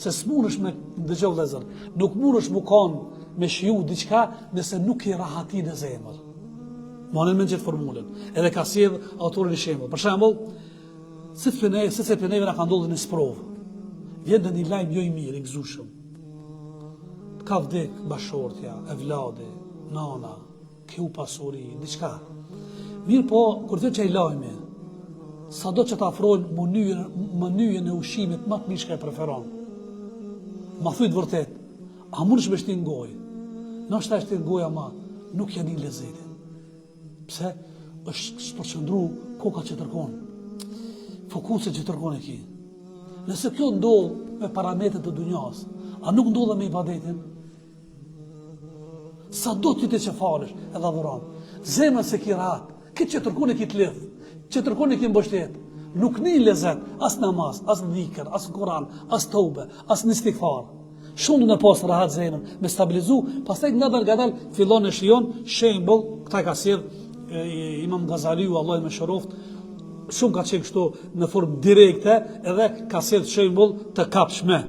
se s'munësh me dëgjoj vëllezër, nuk munësh mu kanë me shiju diçka nëse nuk i rahati në zemër. Monë me gjithë formulën. Edhe ka sjell autorin e shembull. Për shembull, se pleneve na ka ndodhur në sprovë. Vjen një lajm jo i mirë, i gëzueshëm. Ka vdek bashortja, evladi, nana, keu pasuri, diçka. Mirë po, kur të çaj lajmi, sado që të afrojnë mënyrën e ushqimit më të mirë që e preferon. Ma thuj të vërtet, a mund është me shtin gojë? Në është ta shtin goja ma, nuk janë një lezetin. Pse? është përqëndru koka që tërkon. Fokuset që tërkon e ki. Nëse kjo ndodh me parametret të dunjas, a nuk ndodh me ibadetin? Sa do ty të që falesh edhe adhuron. Zemën se ki rahat, këtë që tërkon e ki të lidh, që tërkon e ki mbështet, nuk një lezet, as namaz, as dhikër, as Kur'an, as tobe, as një istighfar. Shumë në pas rahat zemën, me stabilizu, pastaj ngadal fillon e shijon shembull, këta ka sjell Imam Gazaliu, Allah me shëroft, shumë ka qenë kështu në formë direkte edhe ka sjell shembull të kapshme.